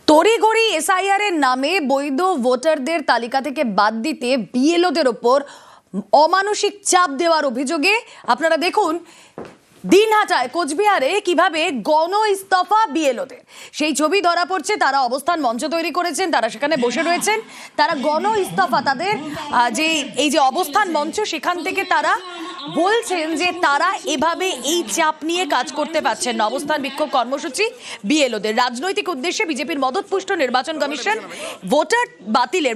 তড়িঘড়ি এসআইআর এর নামে বৈধ ভোটারদের তালিকা থেকে বাদ দিতে বিএলওদের ওপর অমানসিক চাপ দেওয়ার অভিযোগে আপনারা দেখুন দিনহাটায় কোচবিহারে কিভাবে গণ ইস্তফা বিএলওদের সেই ছবি ধরা পড়ছে। তারা অবস্থান মঞ্চ তৈরি করেছেন, তারা সেখানে বসে রয়েছেন, তারা গণ ইস্তফা তাদের যে এই যে অবস্থান মঞ্চ সেখান থেকে তারা বলছেন যে তারা এভাবে এই চাপ নিয়ে কাজ করতে পারছেন না। অবস্থান বিক্ষোভ কর্মসূচি বিএলওদের রাজনৈতিক উদ্দেশ্যে বিজেপির মদতপুষ্ট নির্বাচন কমিশন ভোটার বাতিলের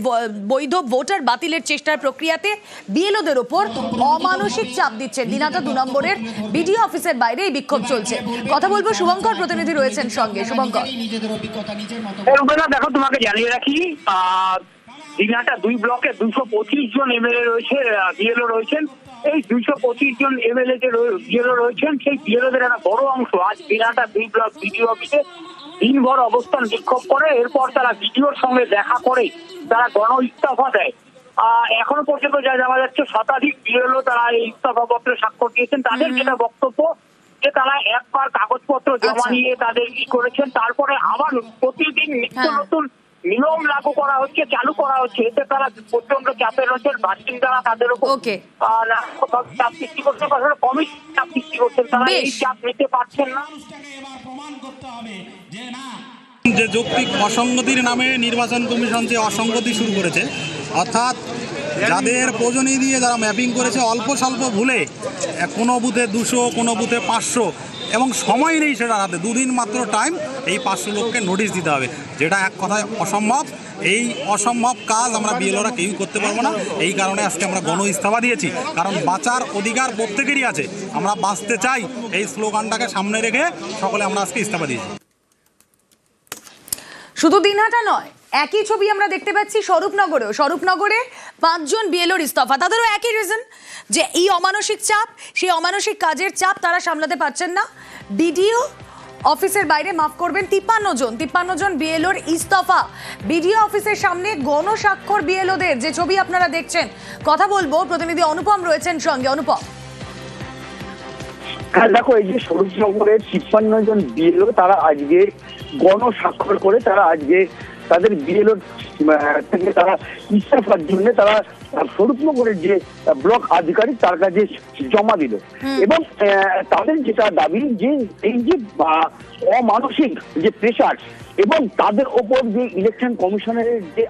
বৈধ ভোটার বাতিলের চেষ্টার প্রক্রিয়াতে বিএলওদের ওপর অমানসিক চাপ দিচ্ছেন। দিনহাটা 2 নম্বরের বিডিও অফিসের বাইরে এই বিক্ষোভ চলছে। কথা বলবো, শুভঙ্কর প্রতিনিধি রয়েছেন সঙ্গে। শুভঙ্কর, দেখো তোমাকে জানিয়ে রাখি, দিনহাটা 2 ব্লকে 225 জন এমএলএ রয়েছে, বিএলও রয়েছেন। এই 225 জন এমএলএ যে বিএলও রয়েছেন সেই বিএলওদের একটা বড় অংশ আজ দিনহাটা 2 ব্লক বিডিও অফিসে দিনভর অবস্থান বিক্ষোভ করে। এরপর তারা বিডিওর সঙ্গে দেখা করে তারা গণ ইস্তফা দেয়। এখনো পর্যন্ত যা জানা যাচ্ছে শতাধিক বিএলও তারা এই ইস্তফা পত্রে স্বাক্ষর দিয়েছেন। তাদের যেটা বক্তব্য যে তারা একবার কাগজপত্র জমা নিয়ে তাদের কি করেছেন, তারপরে আবার প্রতিদিন নিত্য নতুন নিয়ম লাগু করা হচ্ছে, চালু করা হচ্ছে। এতে তারা প্রচন্ড চাপে রয়েছেন। বাসিন্দারা তাদের উপর চাপ সৃষ্টি করছে, কমিশন চাপ সৃষ্টি করছেন। তারা এই চাপ নিতে পারছেন না। যে যৌক্তিক অসঙ্গতির নামে নির্বাচন কমিশন যে অসঙ্গতি শুরু করেছে, অর্থাৎ যাদের প্রয়োজনী দিয়ে যারা ম্যাপিং করেছে অল্প স্বল্প ভুলে কোনো বুথে 200, কোনো বুথে 500 এবং সময় নেই সেটার হাতে, 2 দিন মাত্র টাইম, এই 500 লোককে নোটিশ দিতে হবে, যেটা এক কথায় অসম্ভব। এই অসম্ভব কাজ আমরা বিএলওরা কেউই করতে পারবো না। এই কারণে আজকে আমরা গণ ইস্তফা দিয়েছি, কারণ বাঁচার অধিকার প্রত্যেকেরই আছে। আমরা বাঁচতে চাই, এই স্লোগানটাকে সামনে রেখে সকলে আমরা আজকে ইস্তফা দিয়েছি। শুধু দিনহাটা নয়, একই ছবি আমরা দেখতে পাচ্ছি স্বরূপনগরেও। স্বরূপনগরে 5 জন বিএলওর ইস্তফা, তাদেরও একই রিজন যে এই অমানসিক চাপ, সেই অমানসিক কাজের চাপ তারা সামলাতে পারছেন না। বিডিও অফিসের বাইরে, মাফ করবেন, 53 জন বিএলওর ইস্তফা। বিডিও অফিসের সামনে গণস্বাক্ষর বিএলওদের, যে ছবি আপনারা দেখছেন। কথা বলবো, প্রতিনিধি অনুপম রয়েছেন সঙ্গে। অনুপম, হ্যাঁ দেখো, এই যে স্বরূপনগরের 53 জন বিএলও তারা আজকে গণস্বাক্ষর করে তারা আজকে তাদের বিএলও থেকে তারা ইস্তফার জন্য তারা স্বরূপনগরের যে ব্লক আধিকারিক তার কাছে জমা দিল। এবং তাদের যেটা দাবি যে এই যে অমানসিক যে প্রেশার এবং তাদের ওপর যে ইলেকশন কমিশনের যে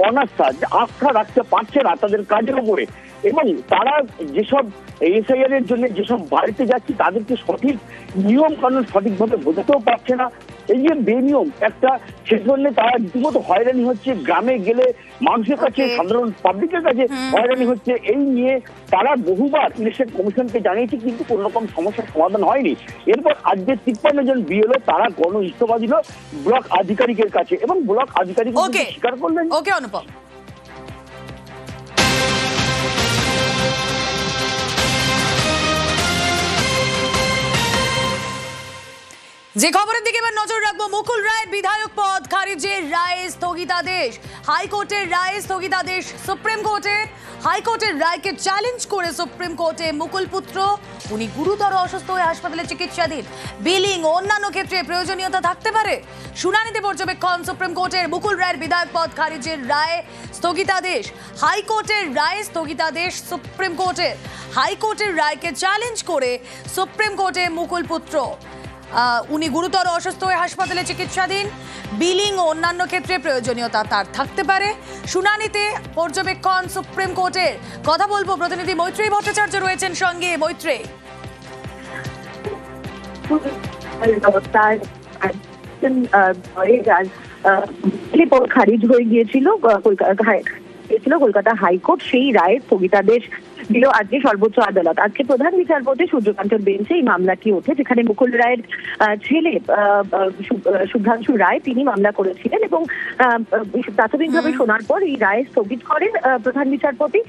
অনাস্থা, যে আস্থা রাখতে পারছে না তাদের কাজের উপরে, এবং তারা যেসব এসআইআর এর জন্য যেসব বাড়িতে যাচ্ছে তাদেরকে সঠিক নিয়ম কানুন সঠিকভাবে বোঝাতেও পারছে না। এই যে বেনিয়ম একটা, সেজন্য তারা রীতিমতো হয়রানি হচ্ছে। গ্রামে গেলে মানুষের কাছে, সাধারণ পাবলিকের কাছে হয়রানি হচ্ছে। এই নিয়ে তারা বহুবার ইলেকশন কমিশনকে জানিয়েছে, কিন্তু কোন রকম সমস্যার সমাধান হয়নি। এরপর আজকে 53 জন বিএলও তারা গণ ইস্তফা দিল ব্লক আধিকারিকের কাছে, এবং ব্লক আধিকারিক স্বীকার করলেন। ওকে অনুপম, যে খবরের দিকে এবার নজর রাখবো, মুকুল রায়ের বিধায়ক পদ খারিজের রায়ে স্থগিতাদেশ। হাইকোর্টের রায়ে স্থগিতাদেশ সুপ্রিম কোর্টে। হাইকোর্টের রায়কে চ্যালেঞ্জ করে সুপ্রিম কোর্টে মুকুল পুত্র, উনি গুরুতর অসুস্থ হয়ে হাসপাতালে চিকিৎসাধীন। বিলিং ও অন্যান্য ক্ষেত্রে প্রয়োজনীয়তা থাকতে পারে। শুনানিতে পর্যবেক্ষণ সুপ্রিম কোর্টের মুকুল রায়ের বিধায়ক পদ খারিজের রায়ে স্থগিতাদেশ। হাইকোর্টের রায়ে স্থগিতাদেশ সুপ্রিম কোর্টের। হাইকোর্টের রায়কে চ্যালেঞ্জ করে সুপ্রিম কোর্টে মুকুল পুত্র, উনি গুরুতর অসুস্থ হয়ে হাসপাতালে চিকিৎসাধীন। বিলিং ও অন্যান্য ক্ষেত্রে প্রয়োজনীয়তা তার থাকতে পারে। শুনানিতে পর্যবেক্ষণ সুপ্রিম কোর্টের। কথা বলবো, প্রতিনিধি মৈত্রেয়ী ভট্টাচার্য রয়েছেন সঙ্গে। মৈত্রেয়ী, খারিজ হয়ে গিয়েছিল কলকাতা হাইকোর্ট, সেই রায়ের স্থগিতাদেশ দিল আজকে সর্বোচ্চ আদালত। আজকে প্রধান বিচারপতি সূর্যকান্তের বেঞ্চে এই মামলাটি ওঠে, যেখানে মুকুল রায়ের ছেলে শুভ্রাংশু রায় তিনি মামলা করেছিলেন, এবং প্রাথমিকভাবে শোনার পর এই রায় স্থগিত করেন প্রধান বিচারপতি।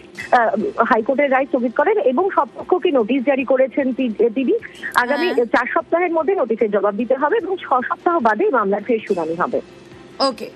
হাইকোর্টের রায় স্থগিত করেন এবং সব পক্ষকে নোটিশ জারি করেছেন তিনি। আগামী 4 সপ্তাহের মধ্যে নোটিশের জবাব দিতে হবে এবং 6 সপ্তাহ বাদে মামলার ফের শুনানি হবে। ওকে।